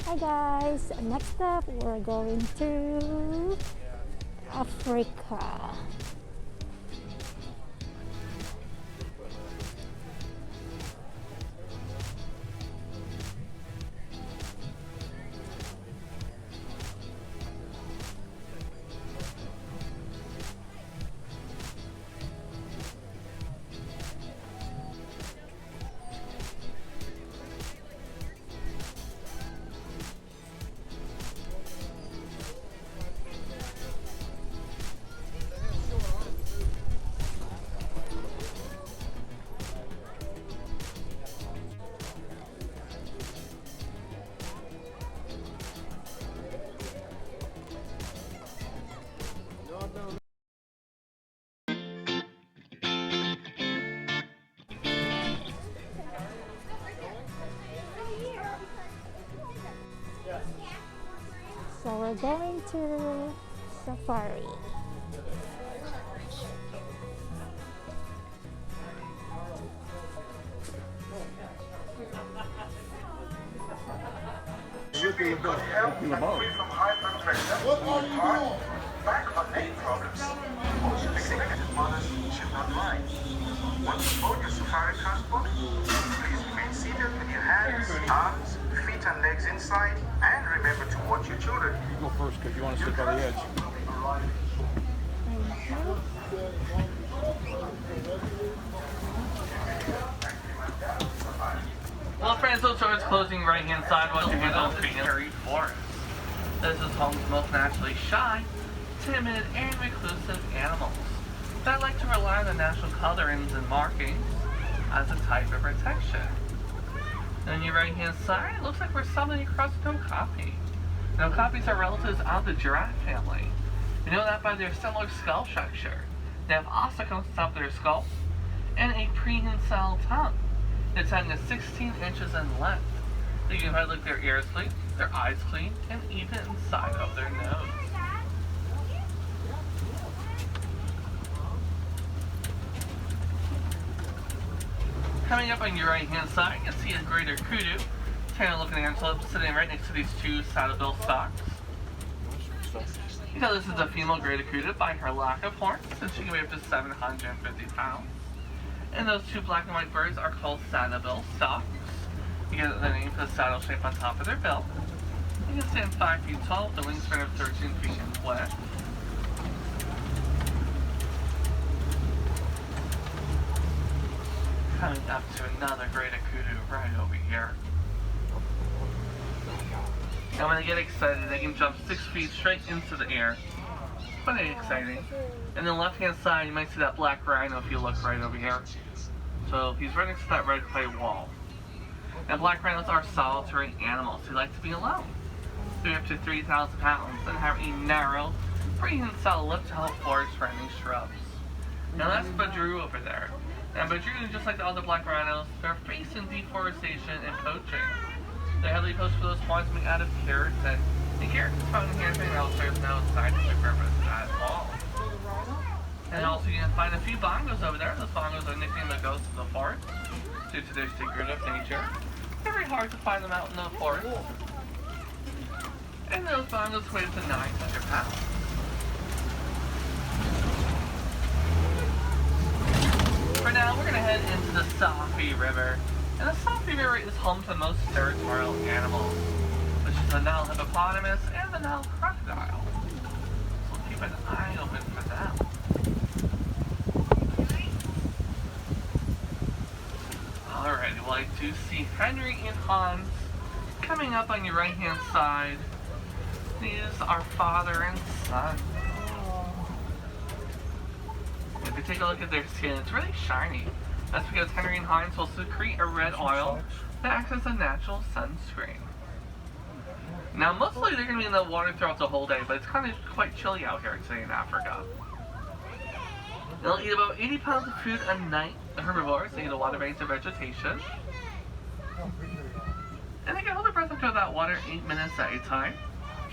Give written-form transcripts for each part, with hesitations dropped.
Hi guys, next up we're going to Africa. So we're going to safari. What are you doing? Back on neck problems. Also, expected mothers should not lie. Once you board your safari transport, please remain seated with your hands, arms, feet and legs inside, and remember to watch your children. You go first because you want to sit by the edge. Well, friends, those doors closing right hand side. Watch your hands on feet in the forest. This is home to most naturally shy, timid, and reclusive animals that like to rely on the natural colorings and markings as a type of protection. On your right hand side, it looks like we're stumbling across an okapi. And okapis are relatives of the giraffe family. We know that by their similar skull structure. They have ossicles on top of their skull and a prehensile tongue that's 10 to 16 inches in length. They can probably lick their ears clean, their eyes clean, and even inside of their nose. Coming up on your right hand side, you can see a greater kudu, tail looking antelope sitting right next to these two saddle-bill stocks. You know this is a female greater kudu by her lack of horns, and she can weigh up to 750 pounds. And those two black and white birds are called saddle-bill stocks. You get the name for the saddle shape on top of their bill. You can stand 5 feet tall with a wingspan of 13 feet in width. Coming up to another greater kudu right over here. And when they get excited, they can jump 6 feet straight into the air. Pretty exciting. And on the left hand side, you might see that black rhino if you look right over here. So he's right next to that red clay wall. Now black rhinos are solitary animals who like to be alone. They're up to 3,000 pounds and have a narrow, prehensile lip to help forage surrounding shrubs. Now that's Badru over there. And Badru, just like the other black rhinos, they're facing deforestation and poaching. They're heavily poached for those spawns made out of keratin. And keratin is found in anything else, there's no scientific purpose at all. And also you can find a few bongos over there. Those bongos are nicknamed the ghosts of the forest due to their secretive nature. It's very hard to find them out in the forest. And those bongos weigh up to 900 pounds. For now, we're going to head into the Safi River. And the Safi River is home to the most territorial animals, which is the Nile hippopotamus and the Nile crocodile. So keep an eye open for them. Alright, well I do see Henry and Hans coming up on your right hand side. These are father and son. If you take a look at their skin, it's really shiny. That's because Henry and Hans will secrete a red oil that acts as a natural sunscreen. Now mostly they're going to be in the water throughout the whole day, but it's kind of quite chilly out here today in Africa. They'll eat about 80 pounds of food a night. The herbivores, they eat a lot of range of vegetation. And they can hold their breath up to that water 8 minutes at a time.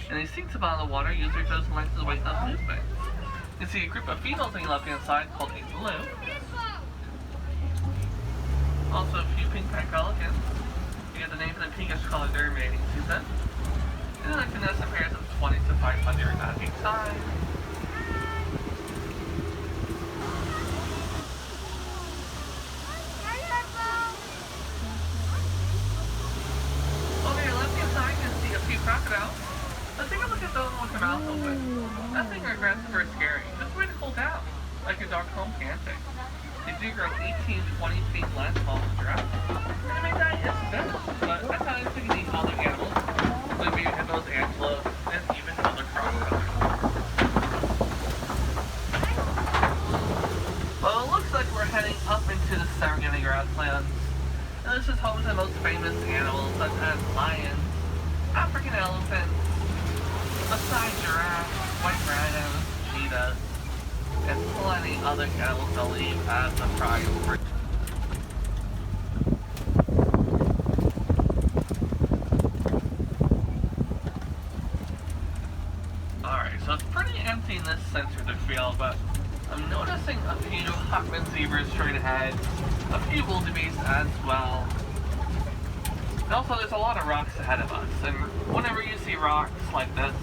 And they sink to the bottom of the water, use their toes and legs as a weight of movement. You can see a group of females on the left hand side called a blue. Also a few pink pelicans. You get the name for the pinkish color during mating season. And then the nest pairs of 20 to 500 at a time. Over your left-hand side, you can see a few crocodiles. Let's take a look at those with their mouth open. Nothing aggressive or scary, just a way to cool down, like your dog home panting. They do grow 18 to 20 feet length while the giraffe. And I mean, that is fish, but I thought they could eat other animals, like maybe hippos, antelopes, and even other crocodiles. Well, it looks like we're heading up into the Serengeti grasslands. And this is home to the most famous animals such as lions, African elephants, Maasai giraffes, white rhinos, cheetahs, and plenty other animals to leave as a prize for. Alright, so it's pretty empty in this center of the field, but I'm noticing a few Hockman zebras straight ahead, a few wildebeest as well. And also there's a lot of rocks ahead of us, and whenever you see rocks like this,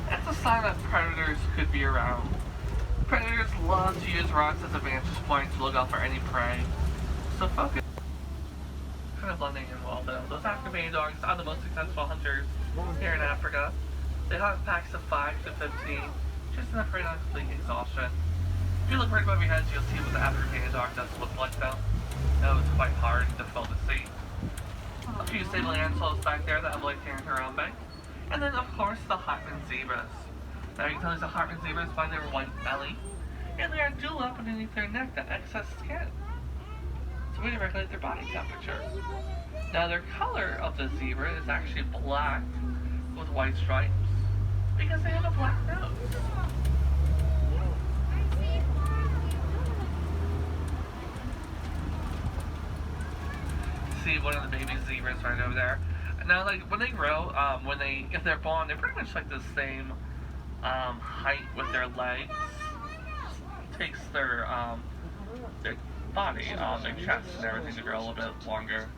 that's a sign that predators could be around. Predators love to use rocks as a vantage point to look out for any prey. So focus. Kind of blending in well though. Those African dogs are the most successful hunters here in Africa. They hunt packs of 5 to 15, just enough for complete exhaustion. If you look right above your heads, you'll see what the African dog does look like though. That was quite hard and difficult to see. A few stable antelopes back there that have like around bank. And then of course the Hockman zebras. Now you can tell these are Hockman zebras by their white belly, and they are dual up underneath their neck to excess skin. So we regulate their body temperature. Now their color of the zebra is actually black with white stripes because they have a black nose. See one of the baby zebras right over there. Now, like when they grow, if they're born, they're pretty much like the same height with their legs. It takes their body, their chest and everything to grow a little bit longer.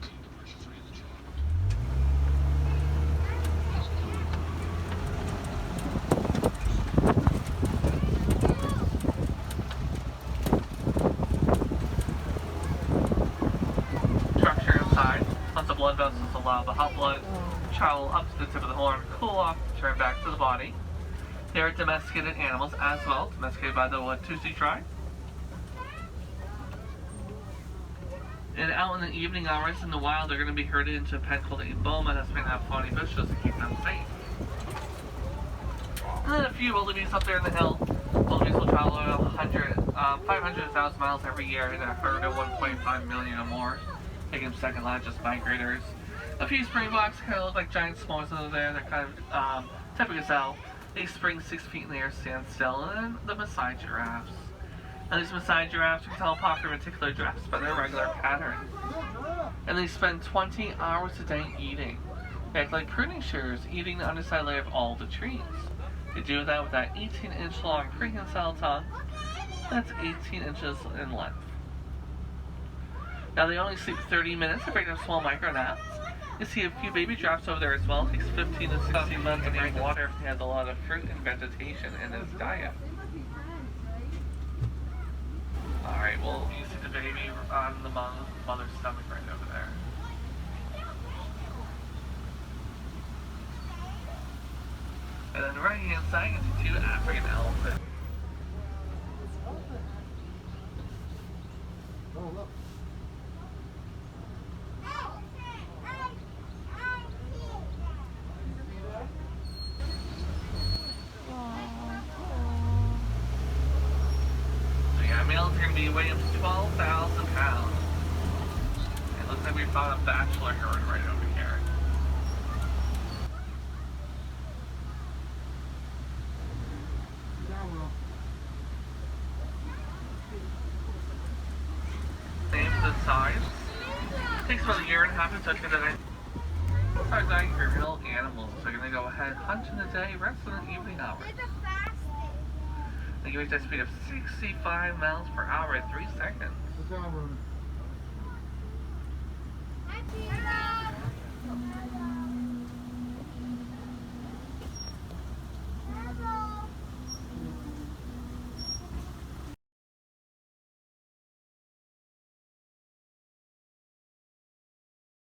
Structure inside. Once the blood vessels allow the hot blood to travel up to the tip of the horn, cool off, turn back to the body. They are domesticated animals as well, domesticated by the Watusi tribe. And out in the evening hours in the wild, they're going to be herded into a pen called a boma that's made out of thorny bushes to keep them safe. And then a few wildebeest up there in the hill. Wildebeest will travel 500,000 miles every year in a herd of 1.5 million or more, making them second largest migrators. A few springboks kind of look like giant s'mores over there. They're kind of type of gazelle. They spring 6 feet in the air, stand still, and then the Maasai giraffes. And these Maasai giraffes, you can tell popular reticular giraffes by their regular pattern. And they spend 20 hours a day eating. They act like pruning shears, eating the underside layer of all the trees. They do that with that 18-inch long prehensile tongue that's 18 inches in length. Now they only sleep 30 minutes to break their small micro naps. You see a few baby giraffes over there as well. It takes 15 to 16 months to drink water if he has a lot of fruit and vegetation in his diet. Alright, well, you see the baby on the mother's stomach right over there. And then right hand side, you see 2 African elephants. Oh, look. Males are going to be weighing up to 12,000 pounds. It looks like we found a bachelor herd right over here. Same for the size. It takes about a year and a half to touch it. Start dying for real animals. They're going to go ahead, hunt in the day, rest in the evening hours. They can reach that speed of 65 miles per hour in 3 seconds.